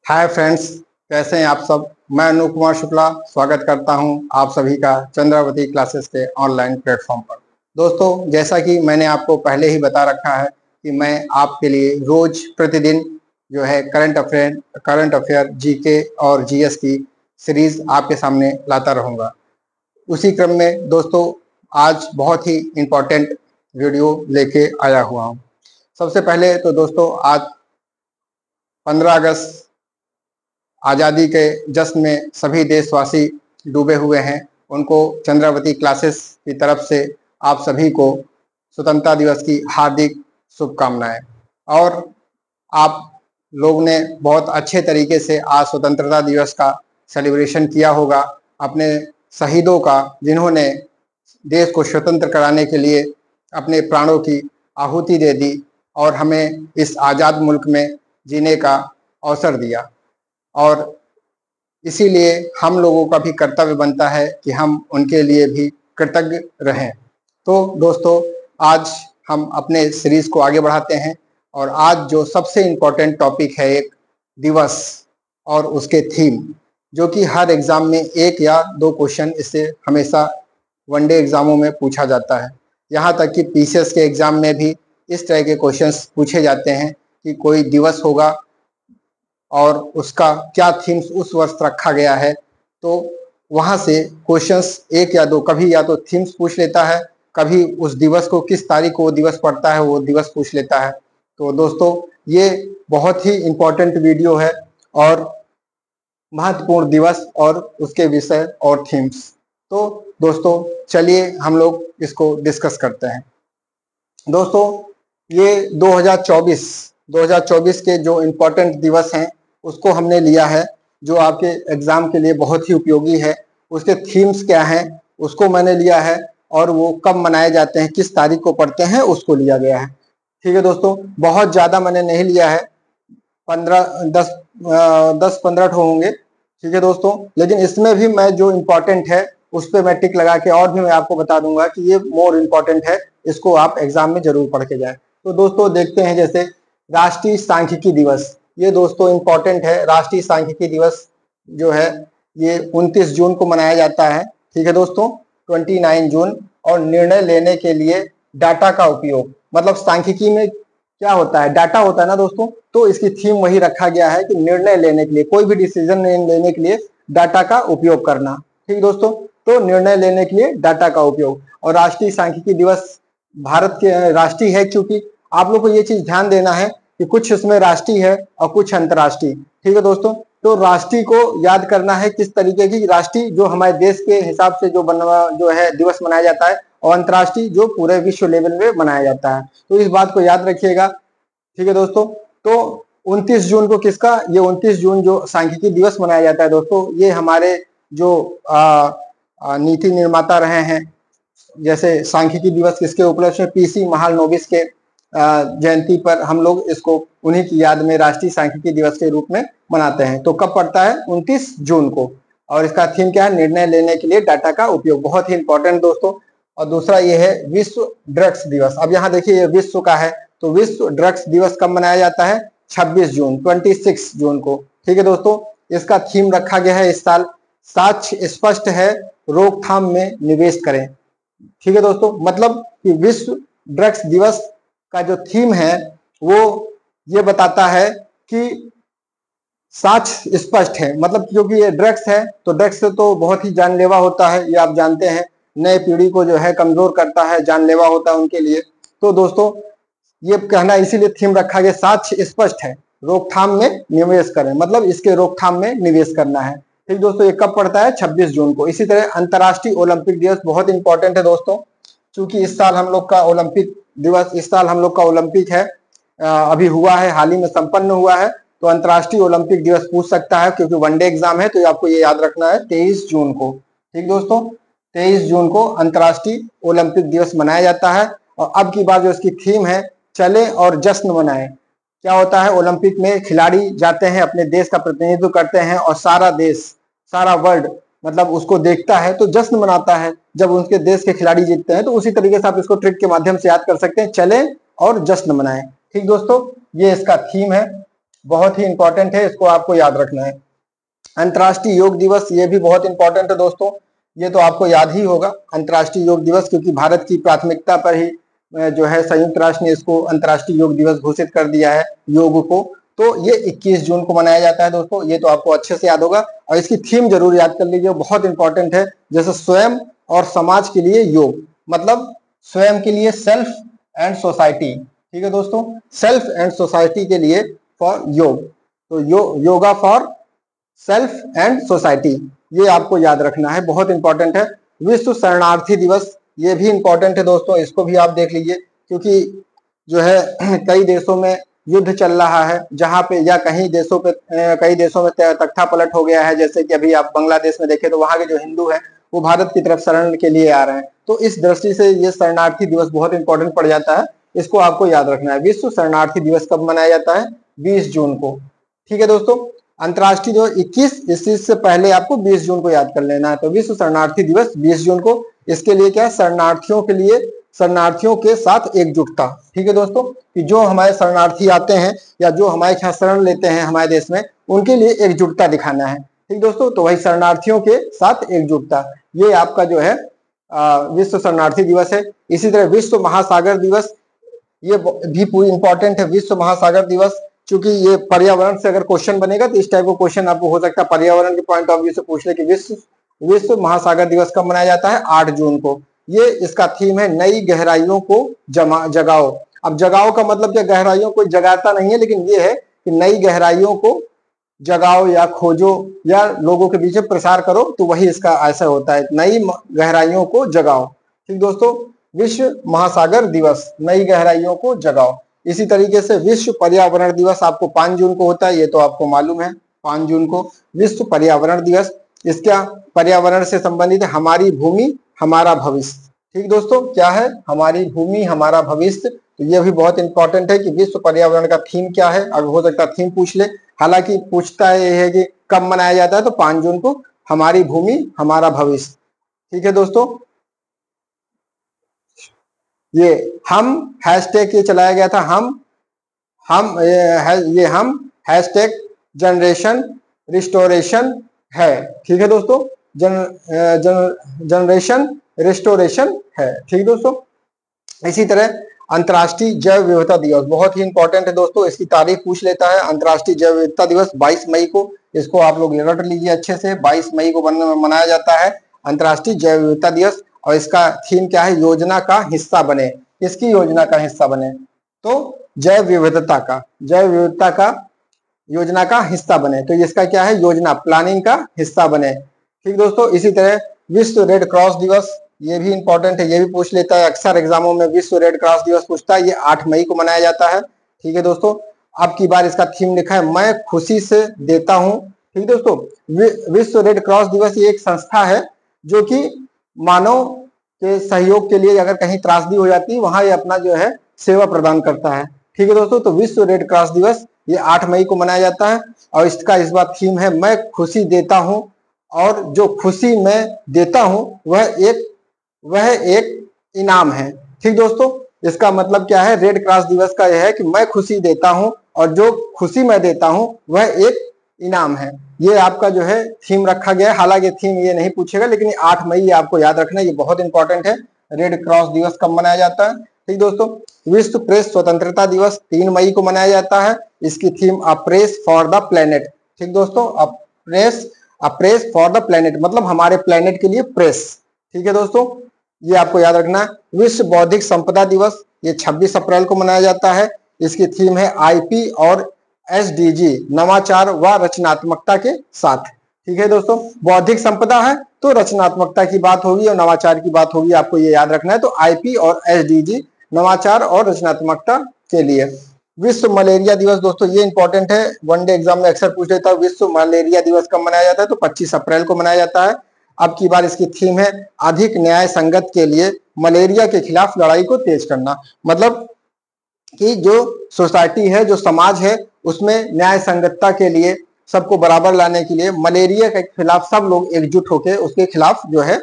Hi friends, कैसे हैं आप सब। मैं अनु कुमार शुक्ला स्वागत करता हूं आप सभी का चंद्रावती क्लासेस के ऑनलाइन प्लेटफॉर्म पर। दोस्तों, जैसा कि मैंने आपको पहले ही बता रखा है कि मैं आपके लिए रोज प्रतिदिन जो है करंट अफेयर जीके और जीएस की सीरीज आपके सामने लाता रहूंगा। उसी क्रम में दोस्तों आज बहुत ही इम्पोर्टेंट वीडियो लेके आया हुआ हूँ। सबसे पहले तो दोस्तों आज 15 अगस्त आज़ादी के जश्न में सभी देशवासी डूबे हुए हैं। उनको चंद्रावती क्लासेस की तरफ से आप सभी को स्वतंत्रता दिवस की हार्दिक शुभकामनाएं। और आप लोग ने बहुत अच्छे तरीके से आज स्वतंत्रता दिवस का सेलिब्रेशन किया होगा। अपने शहीदों का, जिन्होंने देश को स्वतंत्र कराने के लिए अपने प्राणों की आहुति दे दी और हमें इस आज़ाद मुल्क में जीने का अवसर दिया। और इसीलिए हम लोगों का भी कर्तव्य बनता है कि हम उनके लिए भी कृतज्ञ रहें। तो दोस्तों आज हम अपने सीरीज को आगे बढ़ाते हैं और आज जो सबसे इम्पोर्टेंट टॉपिक है एक दिवस और उसके थीम, जो कि हर एग्जाम में 1 या 2 क्वेश्चन इससे हमेशा वनडे एग्जामों में पूछा जाता है। यहाँ तक कि पीसीएस के एग्जाम में भी इस तरह के क्वेश्चंस पूछे जाते हैं कि कोई दिवस होगा और उसका क्या थीम्स उस वर्ष रखा गया है। तो वहां से क्वेश्चंस 1 या 2 कभी या तो थीम्स पूछ लेता है, कभी उस दिवस को किस तारीख को वो दिवस पड़ता है वो दिवस पूछ लेता है। तो दोस्तों ये बहुत ही इम्पोर्टेंट वीडियो है और महत्वपूर्ण दिवस और उसके विषय और थीम्स। तो दोस्तों चलिए हम लोग इसको डिस्कस करते हैं। दोस्तों ये 2024 के जो इम्पोर्टेंट दिवस हैं उसको हमने लिया है, जो आपके एग्जाम के लिए बहुत ही उपयोगी है। उसके थीम्स क्या हैं उसको मैंने लिया है और वो कब मनाए जाते हैं, किस तारीख को पढ़ते हैं उसको लिया गया है। ठीक है दोस्तों, बहुत ज़्यादा मैंने नहीं लिया है, 10-15 होंगे। ठीक है दोस्तों, लेकिन इसमें भी मैं जो इम्पोर्टेंट है उस पर मैं टिक लगा के और भी मैं आपको बता दूंगा कि ये मोर इम्पोर्टेंट है, इसको आप एग्जाम में जरूर पढ़ के जाएं। तो दोस्तों देखते हैं, जैसे राष्ट्रीय सांख्यिकी दिवस, ये दोस्तों इम्पोर्टेंट है। राष्ट्रीय सांख्यिकी दिवस जो है ये 29 जून को मनाया जाता है। ठीक है दोस्तों, 29 जून। और निर्णय लेने के लिए डाटा का उपयोग, मतलब सांख्यिकी में क्या होता है, डाटा होता है ना दोस्तों। तो इसकी थीम वही रखा गया है कि निर्णय लेने के लिए, कोई भी डिसीजन लेने के लिए डाटा का उपयोग करना। ठीक दोस्तों, तो निर्णय लेने के लिए डाटा का उपयोग। और राष्ट्रीय सांख्यिकी दिवस भारत के राष्ट्रीय है, क्योंकि आप लोग को ये चीज ध्यान देना है कि कुछ इसमें राष्ट्रीय है और कुछ अंतर्राष्ट्रीय। ठीक है दोस्तों, तो राष्ट्रीय को याद करना है किस तरीके की, राष्ट्रीय जो हमारे देश के हिसाब से जो है दिवस मनाया जाता है, और अंतर्राष्ट्रीय जो पूरे विश्व लेवल में मनाया जाता है। तो इस बात को याद रखिएगा। ठीक है दोस्तों, तो 29 जून को किसका, ये 29 जून जो सांख्यिकी दिवस मनाया जाता है दोस्तों, ये हमारे जो नीति निर्माता रहे हैं, जैसे सांख्यिकी दिवस किसके उपलक्ष्य में, पीसी महालनोबिस के जयंती पर हम लोग इसको उन्हीं की याद में राष्ट्रीय सांख्यिकी दिवस के रूप में मनाते हैं। तो कब पड़ता है, 29 जून को। और इसका थीम क्या है, निर्णय लेने के लिए डाटा का उपयोग, बहुत ही इंपॉर्टेंट दोस्तों। और दूसरा ये है विश्व ड्रग्स दिवस। अब यहाँ देखिए ये विश्व का है, तो विश्व ड्रग्स दिवस कब मनाया जाता है, 26 जून को। ठीक है दोस्तों, इसका थीम रखा गया है इस साल, साक्ष्य स्पष्ट है, रोकथाम में निवेश करें। ठीक है दोस्तों, मतलब कि विश्व ड्रग्स दिवस का जो थीम है वो ये बताता है कि साक्ष्य स्पष्ट है, मतलब क्योंकि ये ड्रग्स है तो ड्रग्स से तो बहुत ही जानलेवा होता है, ये आप जानते हैं, नए पीढ़ी को जो है कमजोर करता है, जानलेवा होता है उनके लिए। तो दोस्तों ये कहना, इसीलिए थीम रखा गया साक्ष्य स्पष्ट है, रोकथाम में निवेश करें, मतलब इसके रोकथाम में निवेश करना है। ठीक दोस्तों, ये कब पड़ता है, 26 जून को। इसी तरह अंतर्राष्ट्रीय ओलंपिक दिवस बहुत इंपॉर्टेंट है दोस्तों, क्योंकि इस साल हम लोग का ओलंपिक दिवस, इस साल हम लोग का ओलंपिक है, अभी हुआ है, हाल ही में संपन्न हुआ है। तो अंतर्राष्ट्रीय ओलंपिक दिवस पूछ सकता है, क्योंकि वनडे एग्जाम है, तो आपको ये याद रखना है 23 जून को। ठीक दोस्तों, 23 जून को अंतर्राष्ट्रीय ओलंपिक दिवस मनाया जाता है। और अब की बात जो इसकी थीम है, चले और जश्न मनाएं। क्या होता है, ओलंपिक में खिलाड़ी जाते हैं, अपने देश का प्रतिनिधित्व करते हैं, और सारा देश, सारा वर्ल्ड मतलब उसको देखता है तो जश्न मनाता है जब उनके देश के खिलाड़ी जीतते हैं। तो उसी तरीके से आप इसको ट्रिक के माध्यम से याद कर सकते हैं, चले और जश्न मनाएं। ठीक दोस्तों, ये इसका थीम है। बहुत ही इंपॉर्टेंट है, इसको आपको याद रखना है। अंतर्राष्ट्रीय योग दिवस, ये भी बहुत इंपॉर्टेंट है दोस्तों, ये तो आपको याद ही होगा अंतर्राष्ट्रीय योग दिवस, क्योंकि भारत की प्राथमिकता पर ही जो है संयुक्त राष्ट्र ने इसको अंतर्राष्ट्रीय योग दिवस घोषित कर दिया है योग को। तो ये 21 जून को मनाया जाता है दोस्तों, ये तो आपको अच्छे से याद होगा। और इसकी थीम जरूर याद कर लीजिए, बहुत इंपॉर्टेंट है। जैसे स्वयं और समाज के लिए योग, मतलब स्वयं के लिए सेल्फ एंड सोसाइटी, ठीक है दोस्तों, सेल्फ एंड सोसाइटी के लिए फॉर योग, तो yoga for self and society, ये आपको याद रखना है, बहुत इंपॉर्टेंट है। विश्व शरणार्थी दिवस, ये भी इंपॉर्टेंट है दोस्तों, इसको भी आप देख लीजिए, क्योंकि जो है कई देशों में युद्ध चल रहा है, जहां पे या कई देशों में तख्ता पलट हो गया है, जैसे कि अभी आप बांग्लादेश में देखें तो वहां के जो हिंदू हैं वो भारत की तरफ शरण के लिए आ रहे हैं। तो इस दृष्टि से ये शरणार्थी दिवस बहुत इंपॉर्टेंट पड़ जाता है, इसको आपको याद रखना है। विश्व शरणार्थी दिवस कब मनाया जाता है? 20 जून को, ठीक है दोस्तों। अंतर्राष्ट्रीय जो 21, इस चीज से पहले आपको 20 जून को याद कर लेना है। तो विश्व शरणार्थी दिवस 20 जून को, इसके लिए क्या है, शरणार्थियों के लिए, शरणार्थियों के साथ एकजुटता, ठीक है दोस्तों, कि जो हमारे शरणार्थी आते हैं या जो हमारे यहाँ शरण लेते हैं हमारे देश में, उनके लिए एकजुटता दिखाना है, ठीक दोस्तों। तो वही शरणार्थियों के साथ एकजुटता, ये आपका जो है विश्व शरणार्थी दिवस है। इसी तरह विश्व महासागर दिवस, ये भी पूरी इंपॉर्टेंट है। विश्व महासागर दिवस, चूंकि ये पर्यावरण से अगर क्वेश्चन बनेगा तो इस टाइप का क्वेश्चन आपको हो सकता है, पर्यावरण के पॉइंट ऑफ व्यू से पूछ ले कि विश्व महासागर दिवस कब मनाया जाता है? 8 जून को। ये इसका थीम है नई गहराइयों को जगाओ। अब जगाओ का मतलब क्या, गहराइयों को जगाता नहीं है, लेकिन ये है कि नई गहराइयों को जगाओ या खोजो या लोगों के बीच में प्रसार करो, तो वही इसका ऐसा होता है, नई गहराइयों को जगाओ, ठीक दोस्तों। विश्व महासागर दिवस, नई गहराइयों को जगाओ। इसी तरीके से विश्व पर्यावरण दिवस आपको 5 जून को होता है, ये तो आपको मालूम है, 5 जून को विश्व पर्यावरण दिवस। इसका पर्यावरण से संबंधित है, हमारी भूमि हमारा भविष्य, ठीक दोस्तों, क्या है, हमारी भूमि हमारा भविष्य। तो ये भी बहुत इंपॉर्टेंट है कि विश्व पर्यावरण का थीम क्या है, अगर हो सकता है थीम पूछ ले, हालांकि पूछता है कि कब मनाया जाता है, तो 5 जून को, हमारी भूमि हमारा भविष्य, ठीक है दोस्तों। ये हम हैशटैग ये चलाया गया था, हम हैशटैग जनरेशन रिस्टोरेशन है, ठीक है दोस्तों, जनरेशन रिस्टोरेशन है, ठीक दोस्तों। इसी तरह अंतर्राष्ट्रीय जैव विविधता दिवस बहुत ही इंपॉर्टेंट है दोस्तों, इसकी तारीख पूछ लेता है। अंतर्राष्ट्रीय जैव विविधता दिवस 22 मई को, इसको आप लोग रट लीजिए अच्छे से, 22 मई को मनाया जाता है अंतर्राष्ट्रीय जैव विविधता दिवस। और इसका थीम क्या है, योजना का हिस्सा बने। किसकी योजना का हिस्सा बने? तो जैव विविधता का योजना का हिस्सा बने, तो इसका क्या है, योजना, प्लानिंग का हिस्सा बने, ठीक दोस्तों। इसी तरह विश्व रेड क्रॉस दिवस, ये भी इंपॉर्टेंट है, ये भी पूछ लेता है अक्सर एग्जामों में, विश्व रेड क्रॉस दिवस पूछता है, ये 8 मई को मनाया जाता है, ठीक है दोस्तों। अब की बार इसका थीम लिखा है, मैं खुशी से देता हूं, ठीक दोस्तों। विश्व रेड क्रॉस दिवस ये एक संस्था है जो कि मानव के सहयोग के लिए, अगर कहीं त्रासदी हो जाती है वहां ये अपना जो है सेवा प्रदान करता है, ठीक है दोस्तों। तो विश्व रेड क्रॉस दिवस ये 8 मई को मनाया जाता है, और इसका इस बार थीम है, मैं खुशी देता हूं, और जो खुशी मैं देता हूं वह एक इनाम है, ठीक दोस्तों। इसका मतलब क्या है, रेड क्रॉस दिवस का यह है कि मैं खुशी देता हूं और जो खुशी मैं देता हूं वह एक इनाम है। ये आपका जो है थीम रखा गया है, हालांकि थीम ये नहीं पूछेगा, लेकिन 8 मई आपको याद रखना है, ये बहुत इंपॉर्टेंट है। रेड क्रॉस दिवस कब मनाया जाता है, ठीक दोस्तों। विश्व प्रेस स्वतंत्रता दिवस 3 मई को मनाया जाता है, इसकी theme a press for the planet, ठीक दोस्तों। A press for the planet मतलब हमारे प्लेनेट के लिए प्रेस, ठीक है दोस्तों, ये आपको याद रखना है। विश्व बौद्धिक संपदा दिवस ये 26 अप्रैल को मनाया जाता है, इसकी थीम है आईपी और एसडीजी, नवाचार व रचनात्मकता के साथ, ठीक है दोस्तों। बौद्धिक संपदा है तो रचनात्मकता की बात होगी और नवाचार की बात होगी, आपको ये याद रखना है। तो आईपी और एसडीजी, नवाचार और रचनात्मकता के लिए। विश्व मलेरिया दिवस दोस्तों ये इंपॉर्टेंट है, वनडे एग्जाम में अक्सर पूछ लेता है, विश्व मलेरिया दिवस कब मनाया जाता है, तो 25 अप्रैल को मनाया जाता है। अब की बार इसकी थीम है अधिक न्याय संगत के लिए मलेरिया के खिलाफ लड़ाई को तेज करना, मतलब कि जो सोसाइटी है, जो समाज है, उसमें न्याय संगतता के लिए, सबको बराबर लाने के लिए मलेरिया के खिलाफ सब लोग एकजुट होकर उसके खिलाफ जो है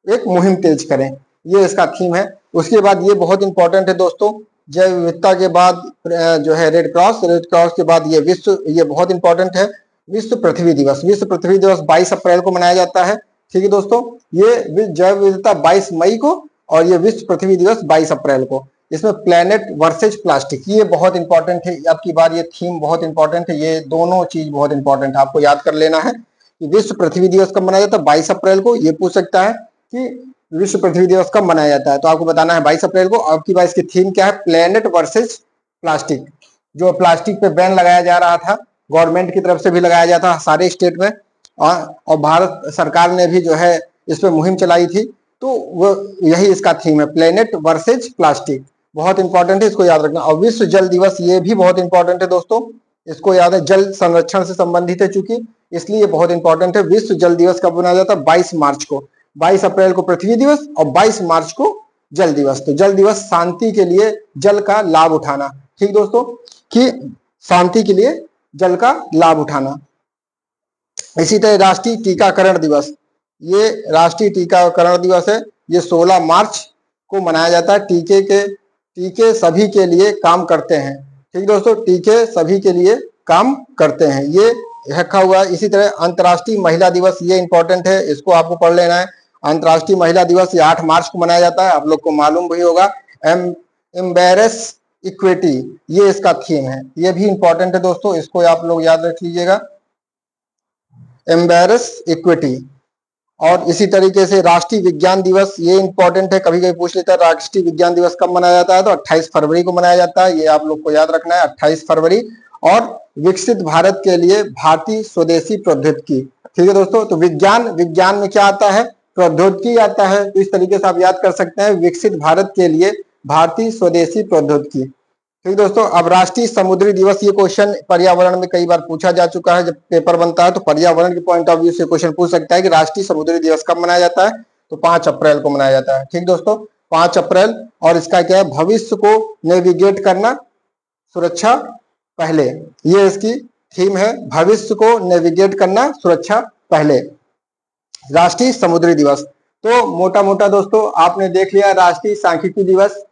एक मुहिम तेज करें, ये इसका थीम है। उसके बाद ये बहुत इंपॉर्टेंट है दोस्तों, जैव विविधता के बाद जो है रेड क्रॉस के बाद ये बहुत इंपॉर्टेंट है, विश्व पृथ्वी दिवस। विश्व पृथ्वी दिवस 22 अप्रैल को मनाया जाता है। ठीक है दोस्तों, ये जैव विविधता 22 मई को और ये विश्व पृथ्वी दिवस 22 अप्रैल को। इसमें प्लेनेट वर्सेज प्लास्टिक, ये बहुत इंपॉर्टेंट है। अब की बार ये थीम बहुत इंपॉर्टेंट है, ये दोनों चीज बहुत इंपॉर्टेंट है, आपको याद कर लेना है कि विश्व पृथ्वी दिवस कब मनाया जाता है। 22 अप्रैल को। ये पूछ सकता है कि विश्व पृथ्वी दिवस कब मनाया जाता है, तो आपको बताना है 22 अप्रैल को। अब की बार इसकी थीम क्या है, प्लेनेट वर्सेज प्लास्टिक। जो प्लास्टिक पे बैन लगाया जा रहा था, गवर्नमेंट की तरफ से भी लगाया जाता सारे स्टेट में, और भारत सरकार ने भी जो है इस पे मुहिम चलाई थी, तो वो यही इसका थीम है, प्लेनेट वर्सेज प्लास्टिक। बहुत इंपॉर्टेंट है, इसको याद रखना। और विश्व जल दिवस, ये भी बहुत इंपॉर्टेंट है दोस्तों, इसको याद है, जल संरक्षण से संबंधित है चूंकि, इसलिए बहुत इंपॉर्टेंट है। विश्व जल दिवस कब मनाया जाता है, 22 मार्च को। 22 अप्रैल को पृथ्वी दिवस और 22 मार्च को जल दिवस। तो जल दिवस शांति के लिए जल का लाभ उठाना। ठीक दोस्तों, कि शांति के लिए जल का लाभ उठाना। इसी तरह राष्ट्रीय टीकाकरण दिवस, ये राष्ट्रीय टीकाकरण दिवस है, ये 16 मार्च को मनाया जाता है। टीके सभी के लिए काम करते हैं। ठीक दोस्तों, टीके सभी के लिए काम करते हैं, ये रखा हुआ है। इसी तरह अंतर्राष्ट्रीय महिला दिवस, ये इंपॉर्टेंट है, इसको आपको पढ़ लेना है। अंतर्राष्ट्रीय महिला दिवस ये 8 मार्च को मनाया जाता है, आप लोग को मालूम भी होगा। एम्बेरस इक्विटी, ये इसका थीम है, ये भी इंपॉर्टेंट है दोस्तों, इसको आप लोग याद रख लीजिएगा, एम्बेरस इक्विटी। और इसी तरीके से राष्ट्रीय विज्ञान दिवस, ये इंपॉर्टेंट है, कभी कभी पूछ लेता है राष्ट्रीय विज्ञान दिवस कब मनाया जाता है, तो 28 फरवरी को मनाया जाता है, ये आप लोग को याद रखना है, 28 फरवरी। और विकसित भारत के लिए भारतीय स्वदेशी प्रौद्योगिकी। ठीक है दोस्तों, तो विज्ञान में क्या आता है, प्रौद्योगिकी आता है, तो इस तरीके से आप याद कर सकते हैं, विकसित भारत के लिए भारतीय स्वदेशी प्रौद्योगिकी। ठीक दोस्तों, अब राष्ट्रीय समुद्री दिवस, ये क्वेश्चन पर्यावरण में कई बार पूछा जा चुका है, जब पेपर बनता है तो पर्यावरण के पॉइंट ऑफ व्यू से क्वेश्चन पूछ सकता है कि राष्ट्रीय समुद्री दिवस कब मनाया जाता है, तो 5 अप्रैल को मनाया जाता है। ठीक दोस्तों, 5 अप्रैल। और इसका क्या है, भविष्य को नेविगेट करना, सुरक्षा पहले, ये इसकी थीम है, भविष्य को नेविगेट करना, सुरक्षा पहले, राष्ट्रीय समुद्री दिवस। तो मोटा मोटा दोस्तों आपने देख लिया, राष्ट्रीय सांख्यिकी दिवस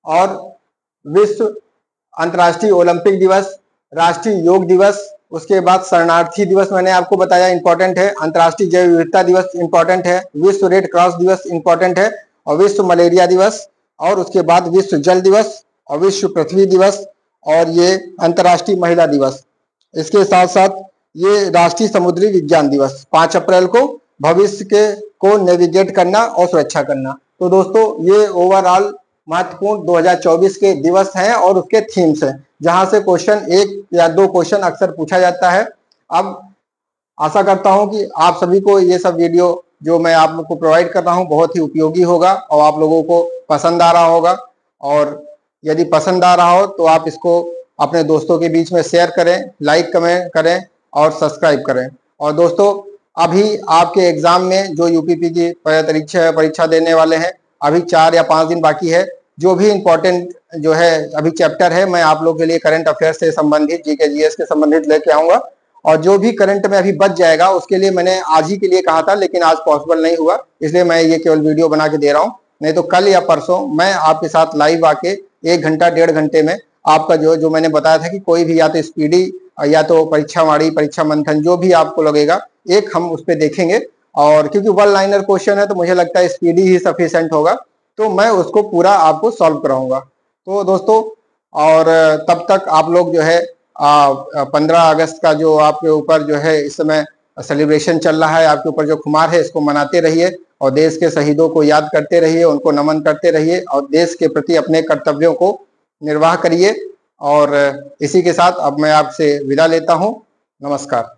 और विश्व अंतर्राष्ट्रीय ओलंपिक दिवस, राष्ट्रीय योग दिवस, उसके बाद शरणार्थी दिवस मैंने आपको बताया इंपॉर्टेंट है, अंतर्राष्ट्रीय जैव विविधता दिवस इंपॉर्टेंट है, विश्व रेड क्रॉस दिवस इंपॉर्टेंट है, और विश्व मलेरिया दिवस, और उसके बाद विश्व जल दिवस और विश्व पृथ्वी दिवस, और ये अंतर्राष्ट्रीय महिला दिवस। इसके साथ साथ ये राष्ट्रीय समुद्री विज्ञान दिवस 5 अप्रैल को, भविष्य के को नेविगेट करना और सुरक्षा करना। तो दोस्तों ये ओवरऑल महत्वपूर्ण 2024 के दिवस हैं और उसके थीम्स हैं, जहां से क्वेश्चन 1 या 2 क्वेश्चन अक्सर पूछा जाता है। अब आशा करता हूं कि आप सभी को ये सब वीडियो जो मैं आप लोग को प्रोवाइड कर रहा हूं बहुत ही उपयोगी होगा और आप लोगों को पसंद आ रहा होगा। और यदि पसंद आ रहा हो तो आप इसको अपने दोस्तों के बीच में शेयर करें, लाइक कमेंट करें और सब्सक्राइब करें। और दोस्तों अभी आपके एग्जाम में जो यूपीपी की परीक्षा देने वाले हैं, अभी 4 या 5 दिन बाकी है, जो भी इंपॉर्टेंट जो है अभी चैप्टर है, मैं आप लोग के लिए करंट अफेयर्स से संबंधित, जीके जीएस के संबंधित लेके आऊंगा। और जो भी करंट में अभी बच जाएगा उसके लिए मैंने आज ही के लिए कहा था, लेकिन आज पॉसिबल नहीं हुआ, इसलिए मैं ये केवल वीडियो बना के दे रहा हूँ। नहीं तो कल या परसों मैं आपके साथ लाइव आके 1 घंटा 1.5 घंटे में आपका जो मैंने बताया था कि कोई भी या तो स्पीडी या तो परीक्षावाणी, परीक्षा मंथन, जो भी आपको लगेगा एक हम उस पर देखेंगे। और क्योंकि 1 लाइनर क्वेश्चन है तो मुझे लगता है स्पीडी ही सफिशिएंट होगा, तो मैं उसको पूरा आपको सॉल्व कराऊंगा। तो दोस्तों और तब तक आप लोग जो है 15 अगस्त का जो आपके ऊपर जो है इस समय सेलिब्रेशन चल रहा है, आपके ऊपर जो खुमार है, इसको मनाते रहिए और देश के शहीदों को याद करते रहिए, उनको नमन करते रहिए और देश के प्रति अपने कर्तव्यों को निर्वाह करिए। और इसी के साथ अब मैं आपसे विदा लेता हूँ। नमस्कार।